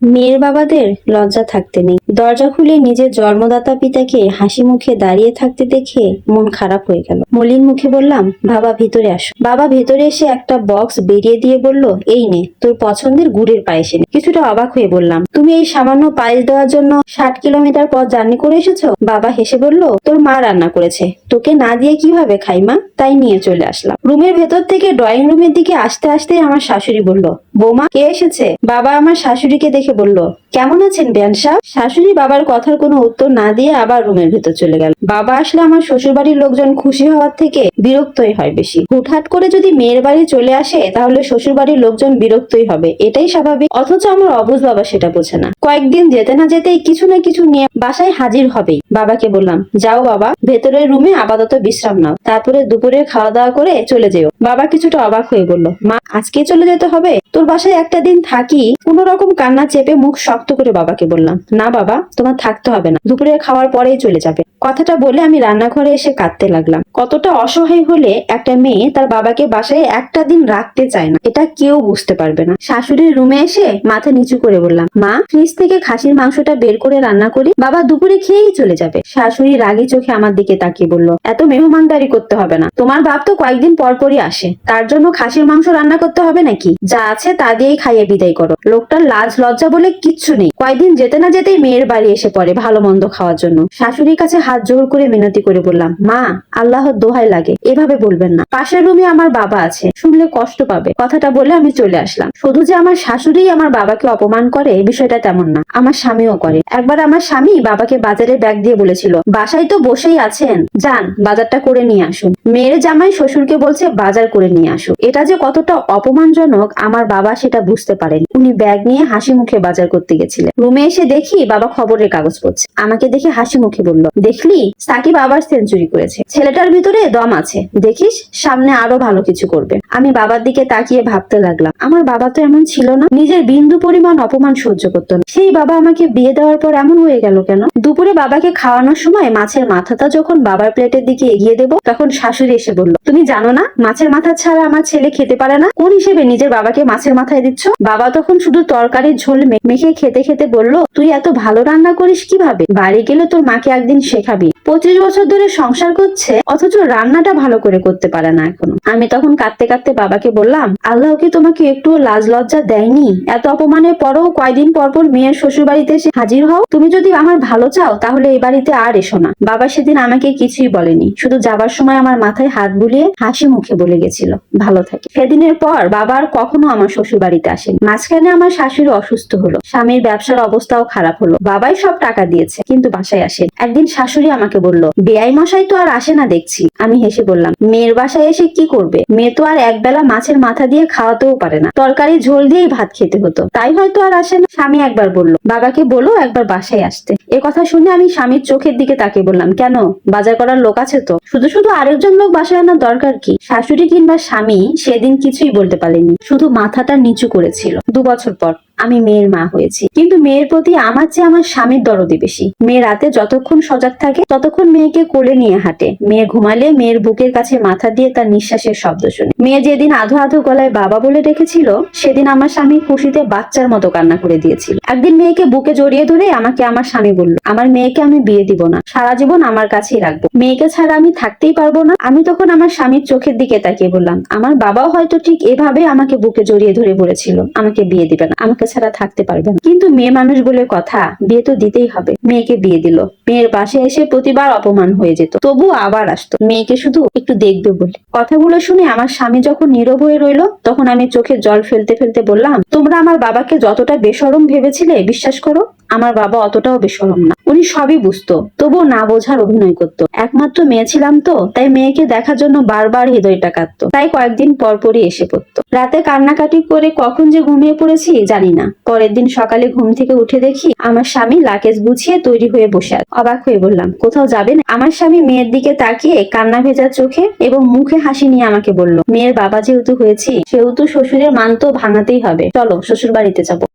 মেয়ের বাবাদের লজ্জা থাকতে নেই। দরজা খুলে নিজের জন্মদাতা পিতাকে হাসি মুখে দাঁড়িয়ে থাকতে দেখে মন খারাপ হয়ে গেল। মলিন মুখে বললাম, বাবা ভিতরে আসো। বাবা ভেতরে এসে একটা বক্স বেরিয়ে দিয়ে বলল, এই নে তোর পছন্দের গুড়ের পায়েস এনে। কিছুটা অবাক হয়ে বললাম, তুমি এই সামান্য পায়েস দেওয়ার জন্য 60 কিলোমিটার পথ জার্নি করে এসেছো? বাবা হেসে বলল, তোর মা রান্না করেছে, তোকে না দিয়ে কিভাবে খাই মা, তাই নিয়ে চলে আসলাম। রুমের ভেতর থেকে ড্রয়িং রুমের দিকে আসতে আসতে আমার শাশুড়ি বলল, বৌমা কে এসেছে? বাবা আমার শাশুড়িকে দেখে বলল, কেমন আছেন বেয়ান সাহেব? শাশুড়ি বাবার কথার কোনো উত্তর না দিয়ে আবার রুমের ভেতর চলে গেল। বাবা আসলে আমার শ্বশুর বাড়ির লোকজন খুশি হওয়ার থেকে বিরক্তই হয় বেশি। হুটহাট করে যদি মেয়ের বাড়ি চলে আসে তাহলে শ্বশুর বাড়ির লোকজন বিরক্তই হবে, এটাই স্বাভাবিক। অথচ আমার অবুঝ বাবা সেটা বোঝে না। কয়েকদিন যেতে না যেতেই কিছু না কিছু নিয়ে বাসায় হাজির হবেই। বাবাকে বললাম, যাও বাবা, ভেতরের রুমে আপাতত বিশ্রাম নাও, তারপরে দুপুরে খাওয়া দাওয়া করে চলে যেও। বাবা কিছুটা অবাক হয়ে বলল, মা আজকে চলে যেতে হবে? তোর বাসায় একটা দিন থাকি। কোন রকম কান্না চেপে মুখ শক্ত করে বাবাকে বললাম, না বাবা, তোমার থাকতে হবে না, দুপুরে খাওয়ার পরেই চলে যাবে। কথাটা বলে আমি রান্নাঘরে এসে কাঁদতে লাগলাম। কতটা অসহায় হলে একটা মেয়ে তার বাবাকে বাসায় একটা দিন রাখতে চায় না, এটা কেউ বুঝতে পারবে না। শাশুড়ির রুমে এসে মাথা নিচু করে বললাম, মা ফ্রিজ থেকে খাসির মাংসটা বের করে রান্না করি, বাবা দুপুরে খেয়েই চলে যাবে। শাশুড়ি রাগী চোখে আমার দিকে তাকিয়ে বলল, এত মেহমানদারি করতে হবে না, তোমার বাপ তো কয়েকদিন পর পরই আসে, তার জন্য খাসির মাংস রান্না করতে হবে নাকি? যা আছে তা দিয়েই খাইয়ে বিদায় করো। লোকটার লাজ লজ্জা বলে কিচ্ছু নেই। কয়েকদিন যেতে না যেতেই মেয়ের বাড়ি এসে পড়ে ভালো মন্দ খাওয়ার জন্য। শাশুড়ির কাছে হাত জোর করে মিনতি করে বললাম, মা আল্লাহর দোহাই লাগে, এভাবে বলবেন না। পাশের রুমে আমার বাবা আছে, শুনলে কষ্ট পাবে। কথাটা বলে আমি চলে আসলাম। শুধু যে আমার শাশুড়ি আমার বাবাকে অপমান করে বিষয়টা তেমন না, আমার স্বামীও করে। একবার আমার স্বামী বাবাকে বাজারে ব্যাগ দিয়ে বলেছিল, বাসায় তো বসেই আছেন, যান বাজারটা করে নিয়ে আসুন। মেয়ের জামাই শ্বশুরকে বলছে বাজার করে নিয়ে আসুন। এটা যে কতটা অপমানজনক আমার বাবা সেটা বুঝতে পারেন। উনি ব্যাগ নিয়ে হাসি মুখে বাজার করতে গেছিলেন। রুমে এসে দেখি বাবা খবরের কাগজ পড়ছে। আমাকে দেখে হাসি মুখে বলল, দেখলি সাকিব আবার সেঞ্চুরি করেছে, ছেলেটার ভিতরে দম আছে, দেখিস সামনে আরো ভালো কিছু করবে। আমি বাবার দিকে তাকিয়ে ভাবতে লাগলাম, আমার বাবা তো এমন ছিল না, নিজের বিন্দু পরিমাণ অপমান সহ্য করতো না। সেই বাবা আমাকে বিয়ে দেওয়ার পর এমন হয়ে গেল কেন? দুপুরে বাবাকে খাওয়ানোর সময় মাছের মাথাটা যখন বাবার প্লেটের দিকে এগিয়ে দেব, তখন শাশুড়ি এসে বলল, তুমি জানো না মাছের মাথা ছাড়া আমার ছেলে খেতে পারে না? কোন হিসেবে নিজের বাবাকে মাছের মাথায় দিচ্ছ? বাবা তখন শুধু তরকারির ঝোল মেখে খেতে খেতে বলল, তুই এত ভালো রান্না করিস কিভাবে? বাড়ি গেলে তোর মাকে একদিন শেখাবি। 25 বছর ধরে সংসার করছে অথচ রান্নাটা ভালো করে করতে পারে না এখনো। আমি তখন কাঁদতে কাঁদতে বাবাকে বললাম, আল্লাহ কি তোমাকে একটু লাজ লজ্জা দেয়নি? এত অপমানের পরও কয়দিন পর পর মেয়ের শ্বশুর বাড়িতে এসে হাজির হও। তুমি যদি আমার ভালো চাও তাহলে এই বাড়িতে আর এসো না। বাবা সেদিন আমাকে কিছুই বলেনি, শুধু যাবার সময় আমার মাথায় হাত বুলিয়ে হাসি মুখে বলে গেছিল, ভালো থাকে। সেদিনের পর বাবা আর কখনো আমার শ্বশুর বাড়িতে আসেনি। মাঝখানে আমার শাশুড়ি অসুস্থ হলো, স্বামীর ব্যবসার অবস্থাও খারাপ হলো, বাবাই সব টাকা দিয়েছে কিন্তু বাসায় আসেন। একদিন শাশুড়ি আমাকে বলল, বেয়াই মশাই তো আর আসে না দেখছি। আমি হেসে বললাম, মেয়ের বাসায় এসে কি করবে? মেয়ে তো আর একবেলা মাছের মাথা দিয়ে খাওয়াতেও পারে না, তরকারি ঝোল দিয়েই ভাত খেতে হতো, তাই হয়তো আর আসে না। স্বামী একবার বলল, বাবাকে বলো একবার বাসায় আসতে। এ কথা শুনে আমি স্বামীর চোখের দিকে তাকিয়ে বললাম, কেন, বাজার করার লোক আছে তো, শুধু শুধু আরেকজন লোক বাসায় আনার দরকার কি? শাশুড়ি কিংবা স্বামী সেদিন কিছুই বলতে পারেনি, শুধু মাথাটা নিচু করেছিল। 2 বছর পর আমি মেয়ের মা হয়েছি, কিন্তু মেয়ের প্রতি আমার চেয়ে আমার স্বামীর দরদি বেশি। মেয়ে রাতে যতক্ষণ সজাগ থাকে ততক্ষণ মেয়েকে কোলে নিয়ে হাঁটে। মেয়ে ঘুমালে মেয়ের বুকের কাছে মাথা দিয়ে তার নিঃশ্বাসের শব্দ শুনে। মেয়ে যেদিন আধো আধো গলায় বাবা বলে রেখেছিল সেদিন আমার স্বামী খুশিতে বাচ্চার মতো কান্না করে দিয়েছিল। একদিন মেয়েকে বুকে জড়িয়ে ধরে আমাকে আমার স্বামী বলল, আমার মেয়েকে আমি বিয়ে দিব না, সারা জীবন আমার কাছেই রাখবো, মেয়েকে ছাড়া আমি থাকতেই পারবো না। আমি তখন আমার স্বামীর চোখের দিকে তাকিয়ে বললাম, আমার বাবাও হয়তো ঠিক এভাবে আমাকে বুকে জড়িয়ে ধরে বলেছিল আমাকে বিয়ে দিবে না, আমাকে ছাড়া থাকতে পারবে না। কিন্তু মেয়ে মানুষ বলে কথা, বিয়ে তো দিতেই হবে। মেয়েকে বিয়ে দিল। মেয়ের পাশে এসে প্রতিবার অপমান হয়ে যেত, তবু আবার আসতো মেয়েকে শুধু একটু দেখবে বলে। কথাগুলো শুনে আমার স্বামী যখন নীরব হয়ে রইল তখন আমি চোখে জল ফেলতে ফেলতে বললাম, তোমরা আমার বাবাকে যতটা বেশরম ভেবেছিলে, বিশ্বাস করো আমার বাবা অতটাও বেশরম না। উনি সবই বুঝতো, তবুও না বোঝার অভিনয় করতো। একমাত্র মেয়ে ছিলাম তো, তাই মেয়েকে দেখার জন্য বারবার হৃদয়টা কাঁদতো, তাই কয়েকদিন পরপরই এসে পড়তো। রাতে কান্নাকাটি করে কখন যে ঘুমিয়ে পড়েছি জানি না। পরের দিন সকালে ঘুম থেকে উঠে দেখি আমার স্বামী লাকেজ গুছিয়ে তৈরি হয়ে বসে আছে। অবাক হয়ে বললাম, কোথাও যাবেন? আমার স্বামী মেয়ের দিকে তাকিয়ে কান্না ভেজা চোখে এবং মুখে হাসি নিয়ে আমাকে বলল, মেয়ের বাবা যেহেতু হয়েছি সেহেতু শ্বশুরের মান তো ভাঙাতেই হবে, চলো শ্বশুর বাড়িতে যাবো।